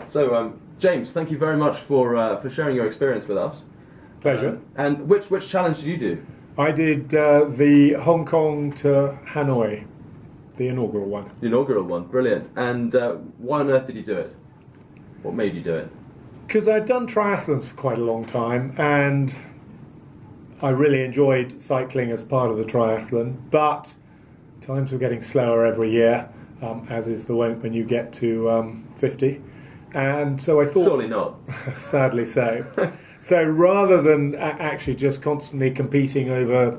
So, James, thank you very much for sharing your experience with us. Pleasure. And which challenge did you do? I did the Hong Kong to Hanoi, the inaugural one. The inaugural one, brilliant. And why on earth did you do it? What made you do it? Because I'd done triathlons for quite a long time, and I really enjoyed cycling as part of the triathlon, but times were getting slower every year, as is the wont when you get to 50. And so I thought... Surely not. Sadly so. So rather than actually just constantly competing over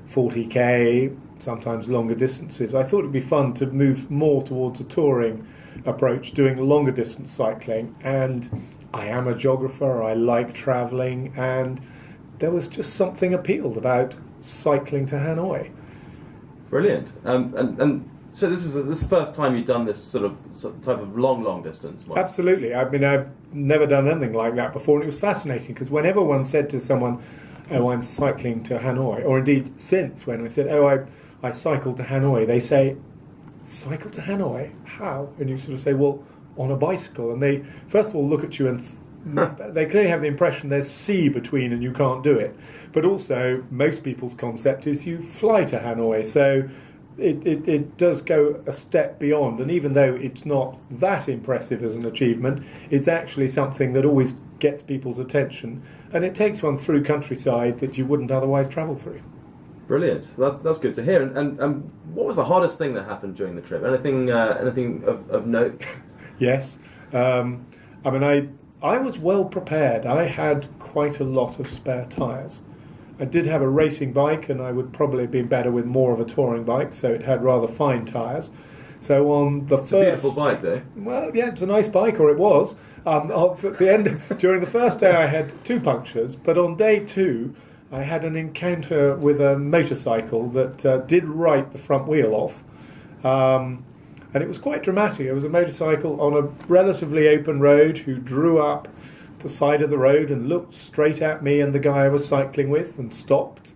40k, sometimes longer distances, I thought it'd be fun to move more towards a touring approach, doing longer distance cycling. And I am a geographer, I like travelling, and there was just something appealed about cycling to Hanoi. Brilliant. And so this is the first time you've done this sort of type of long distance one? Absolutely. I mean, I've never done anything like that before, and it was fascinating because whenever one said to someone, "Oh, I'm cycling to Hanoi," or indeed since when I said, "Oh, I cycled to Hanoi," they say, "Cycle to Hanoi? How?" And you sort of say, "Well, on a bicycle." And they first of all look at you and they clearly have the impression there's sea between and you can't do it. But also, most people's concept is you fly to Hanoi. So it does go a step beyond. And even though it's not that impressive as an achievement, it's actually something that always gets people's attention. And it takes one through countryside that you wouldn't otherwise travel through. Brilliant. That's good to hear. And what was the hardest thing that happened during the trip? Anything of note? Yes. I mean, I was well prepared. I had quite a lot of spare tyres. I did have a racing bike, and I would probably have been better with more of a touring bike, so it had rather fine tyres. So on the It's a beautiful bike, though. Well, yeah, it's a nice bike, or it was. At the end, during the first day, I had 2 punctures, but on day 2, I had an encounter with a motorcycle that did write the front wheel off. And it was quite dramatic. It was a motorcycle on a relatively open road who drew up the side of the road and looked straight at me and the guy I was cycling with and stopped.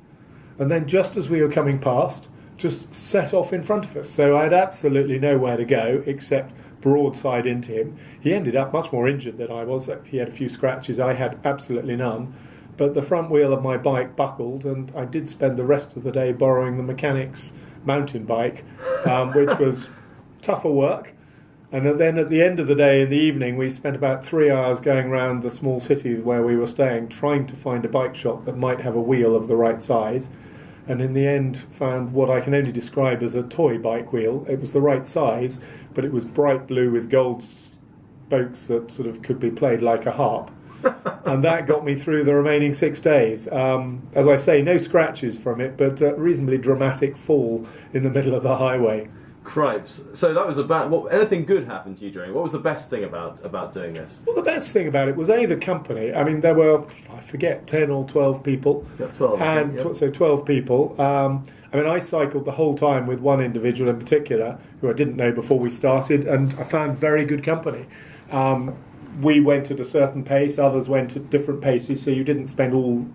And then just as we were coming past, just set off in front of us. So I had absolutely nowhere to go except broadside into him. He ended up much more injured than I was. He had a few scratches. I had absolutely none. But the front wheel of my bike buckled, and I did spend the rest of the day borrowing the mechanic's mountain bike, which was tougher work. And then at the end of the day, in the evening, we spent about 3 hours going around the small city where we were staying, trying to find a bike shop that might have a wheel of the right size. And in the end, found what I can only describe as a toy bike wheel. It was the right size, but it was bright blue with gold spokes that sort of could be played like a harp. And that got me through the remaining 6 days. As I say, no scratches from it, but a reasonably dramatic fall in the middle of the highway. Cripes. So that was anything good happened to you during? What was the best thing about doing this? Well, the best thing about it was the company. I mean, there were, I forget, 10 or 12 people. Yeah, 12. And so 12 people. I mean, I cycled the whole time with one individual in particular who I didn't know before we started, and I found very good company. We went at a certain pace, others went at different paces, so you didn't spend all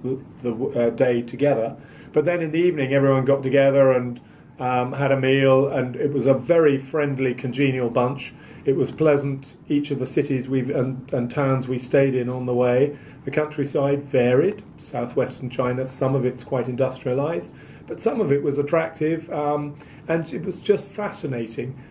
the day together. But then in the evening, everyone got together and had a meal, and it was a very friendly, congenial bunch. It was pleasant. Each of the cities and towns we stayed in on the way, the countryside varied. Southwestern China, some of it's quite industrialised, but some of it was attractive, and it was just fascinating.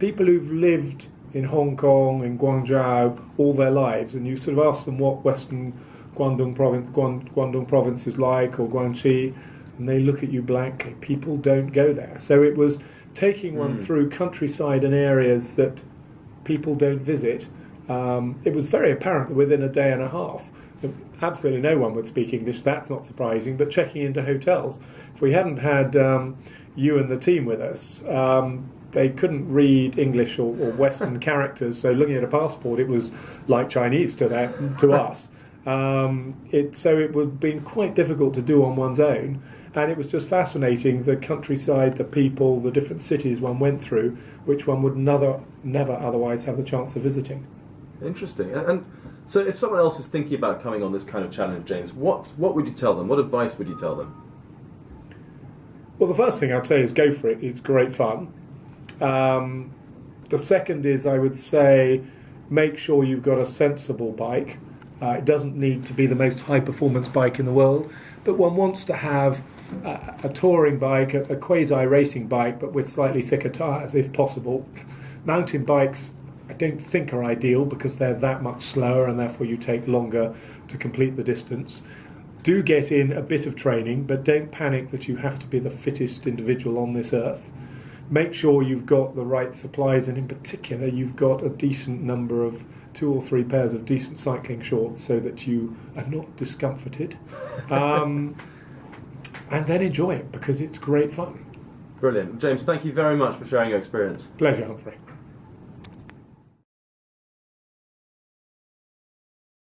People who've lived in Hong Kong and Guangzhou all their lives, and you sort of ask them what Western Guangdong province is like, or Guangxi, and they look at you blankly. People don't go there. So it was taking one through countryside and areas that people don't visit. It was very apparent that within a day and a half, absolutely no one would speak English. That's not surprising. But checking into hotels, if we hadn't had you and the team with us, they couldn't read English or Western characters. So looking at a passport, it was like Chinese to us. So it would have been quite difficult to do on one's own. And it was just fascinating, the countryside, the people, the different cities one went through, which one would never otherwise have the chance of visiting. Interesting. And so if someone else is thinking about coming on this kind of challenge, James, what would you tell them? What advice would you tell them? Well, the first thing I'd say is go for it. It's great fun. The second is, I would say, make sure you've got a sensible bike. It doesn't need to be the most high-performance bike in the world, but one wants to have a touring bike, a quasi-racing bike, but with slightly thicker tyres, if possible. Mountain bikes, I don't think are ideal because they're that much slower and therefore you take longer to complete the distance. Do get in a bit of training, but don't panic that you have to be the fittest individual on this earth. Make sure you've got the right supplies, and in particular you've got a decent number of 2 or 3 pairs of decent cycling shorts so that you are not discomforted. And then enjoy it because it's great fun. Brilliant. James, thank you very much for sharing your experience. Pleasure, Humphrey.